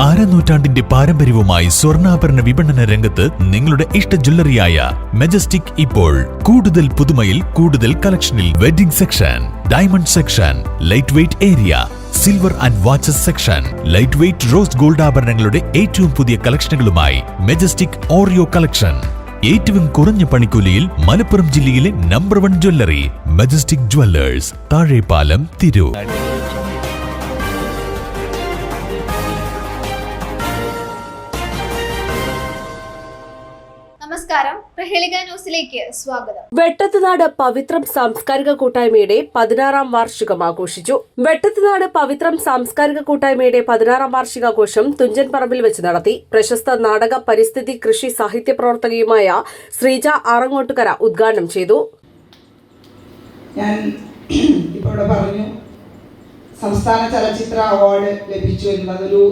അരനൂറ്റാണ്ടിന്റെ പാരമ്പര്യവുമായി സ്വർണ്ണാഭരണ വിപണന രംഗത്ത് നിങ്ങളുടെ ഇഷ്ട ജ്വല്ലറിയായ മെജസ്റ്റിക് ഇപ്പോൾ കൂടുതൽ പുതുമയിൽ കൂടുതൽ കളക്ഷനിൽ wedding section, diamond section, light weight area, silver and watches section, light weight rose gold ആഭരണങ്ങളുടെ ഏറ്റവും പുതിയ കളക്ഷനുകളുമായി മെജസ്റ്റിക് ഓറിയോ കളക്ഷൻ. ഏറ്റവും കുറഞ്ഞ പണിക്കൂലിയിൽ മലപ്പുറം ജില്ലയിലെ number 1 jewellery majestic Jewellers, Thazhepalam, Tirur. നമസ്കാരം, പ്രഹേളിക ന്യൂസിലേക്ക് സ്വാഗതം. വെട്ടത്തുനാട് പവിത്രം സാംസ്കാരിക കൂട്ടായ്മയുടെ 16ാം വാർഷികം ആഘോഷിച്ചു. വെട്ടത്തുനാട് പവിത്രം സാംസ്കാരിക കൂട്ടായ്മയുടെ 16ാം വാർഷികാഘോഷം തുഞ്ചൻ പറമ്പിൽ വെച്ച് നടത്തി. പ്രശസ്ത നാടക, പരിസ്ഥിതി, കൃഷി, സാഹിത്യ പ്രവർത്തകയുമായ ശ്രീജ ആറങ്ങോട്ടുകര ഉദ്ഘാടനം ചെയ്തു. ഞാൻ ഇപ്പോൾ പറഞ്ഞു, സംസ്ഥാന ചലച്ചിത്ര അവാർഡ് ലഭിച്ചു എന്നതൊരു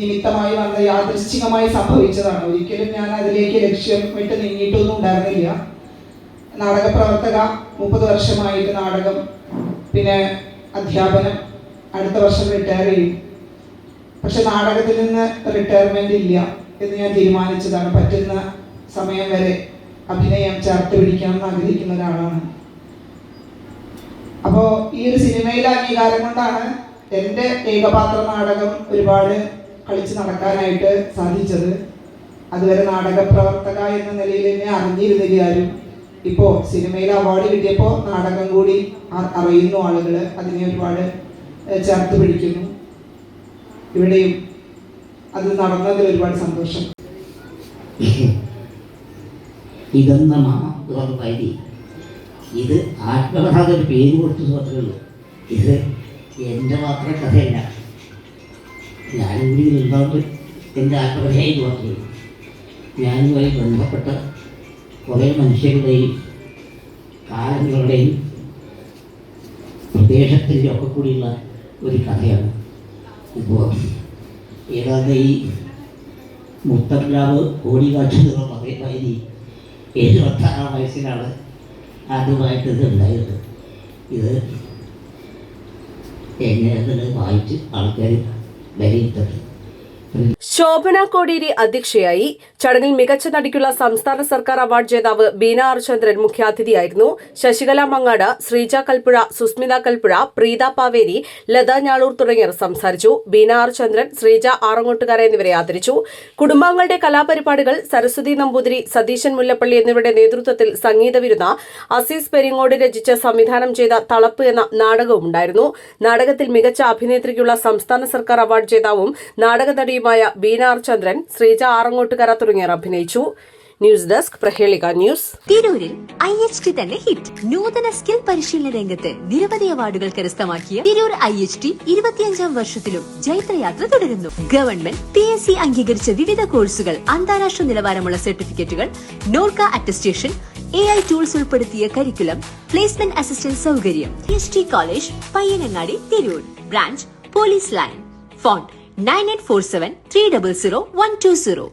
നിമിത്തമായി വന്ന യാദൃശ്ചികമായി സംഭവിച്ചതാണ്. ഒരിക്കലും ഞാൻ അതിലേക്ക് ലക്ഷ്യം വിട്ട് നീങ്ങിയിട്ടൊന്നും ഉണ്ടായിരുന്നില്ല. നാടകപ്രവർത്തക 30 വർഷമായിട്ട് നാടകം, പിന്നെ അധ്യാപനം, അടുത്ത വർഷം റിട്ടയർ ചെയ്യും. പക്ഷെ നാടകത്തിൽ നിന്ന് റിട്ടയർമെന്റ് ഇല്ല എന്ന് ഞാൻ തീരുമാനിച്ചതാണ്. പറ്റുന്ന സമയം വരെ അഭിനയം ചേർത്ത് പിടിക്കണം എന്ന് ആഗ്രഹിക്കുന്ന ഒരാളാണ്. അപ്പോൾ ഈ ഒരു സിനിമയിലെ അംഗീകാരം കൊണ്ടാണ് എൻ്റെ ഏകപാത്ര നാടകം ഒരുപാട് കളിച്ച് നടക്കാനായിട്ട് സാധിച്ചത്. അതുവരെ നാടകപ്രവർത്തക എന്ന നിലയിൽ എന്നെ അറിഞ്ഞിരുന്നില്ല ആരും. ഇപ്പോൾ സിനിമയിൽ അവാർഡ് കിട്ടിയപ്പോൾ നാടകം കൂടി അറിയുന്നു ആളുകൾ, അതിനെ ഒരുപാട് ചേർത്ത് പിടിക്കുന്നു. ഇവിടെയും അത് നടന്നതിൽ ഒരുപാട് സന്തോഷം. ഇത് ആത്മകഥ ഒരു പേര് കൊടുത്തു മാത്രമേ ഉള്ളൂ. ഇത് എൻ്റെ മാത്രം കഥയല്ല. ഞാനിവിടെ ഉണ്ടാകുമ്പോൾ എൻ്റെ ആത്മകഥയായി മാത്രമേ ഉള്ളൂ. ഞാനുമായി ബന്ധപ്പെട്ട കുറേ മനുഷ്യരുടെയും കാലങ്ങളുടെയും പ്രദേശത്തിൻ്റെ ഒക്കെ കൂടിയുള്ള ഒരു കഥയാണ്. ഇപ്പോൾ ഏതാണ്ട് ഈ മുത്തംലാവ് ഓടികാറ്റ് എന്നുള്ള അതേമാതിരി 76ാം വയസ്സിലാണ് ആദ്യമായിട്ട് ഇത് ഉണ്ടായത്. ഇത് എങ്ങനെ വായിച്ച് ആൾക്കാർ വിലയിരുത്തട്ടെ. ശോഭന കോടിയേരി അധ്യക്ഷയായി. ചടങ്ങിൽ മികച്ച നടിക്കുള്ള സംസ്ഥാന സർക്കാർ അവാർഡ് ജേതാവ് ബീന ആർ ചന്ദ്രൻ മുഖ്യാതിഥിയായിരുന്നു. ശശികല മങ്ങാട്, ശ്രീജ കൽപ്പുഴ, സുസ്മിത കൽപ്പുഴ, പ്രീത പാവേരി, ലത ഞാളൂർ തുടങ്ങിയവർ സംസാരിച്ചു. ബീന ആർ ചന്ദ്രൻ, ശ്രീജ ആറങ്ങോട്ടുകര എന്നിവരെ ആദരിച്ചു. കുടുംബാംഗങ്ങളുടെ കലാപരിപാടികൾ സരസ്വതി നമ്പൂതിരി, സതീശൻ മുല്ലപ്പള്ളി എന്നിവരുടെ നേതൃത്വത്തിൽ സംഗീത വിരുന്ന്, അസീസ് പെരിങ്ങോട് രചിച്ച് സംവിധാനം ചെയ്ത തളപ്പ് എന്ന നാടകവുമുണ്ടായിരുന്നു. നാടകത്തിൽ മികച്ച അഭിനേത്രിക്കുള്ള സംസ്ഥാന സർക്കാർ അവാർഡ് ജേതാവും നാടക നടിയുമായ ബീന ആർ ചന്ദ്രൻ, ശ്രീജ ആറങ്ങോട്ടുകര തുടങ്ങിയവർ അഭിനയിച്ചു. News desk, Prahelika news. തിരൂരിൽ IHT തന്നെ ഹിറ്റ്. നൂതന സ്കിൽ പരിശീലന രംഗത്ത് നിരവധി അവാർഡുകൾ കരസ്ഥമാക്കിയ തിരൂർ IHT 25ാം വർഷത്തിലും ജൈത്രയാത്ര തുടരുന്നു. ഗവൺമെന്റ് PSC അംഗീകരിച്ച വിവിധ കോഴ്സുകൾ, അന്താരാഷ്ട്ര നിലവാരമുള്ള സർട്ടിഫിക്കറ്റുകൾ, നോർക്ക അറ്റസ്റ്റേഷൻ, AI ടൂൾസ് ഉൾപ്പെടുത്തിയ കരിക്കുലം, പ്ലേസ്മെന്റ് അസിസ്റ്റന്റ് സൗകര്യം. IHT college, Payyanangadi, Tirur. Branch police line. Phone 9847 300 120.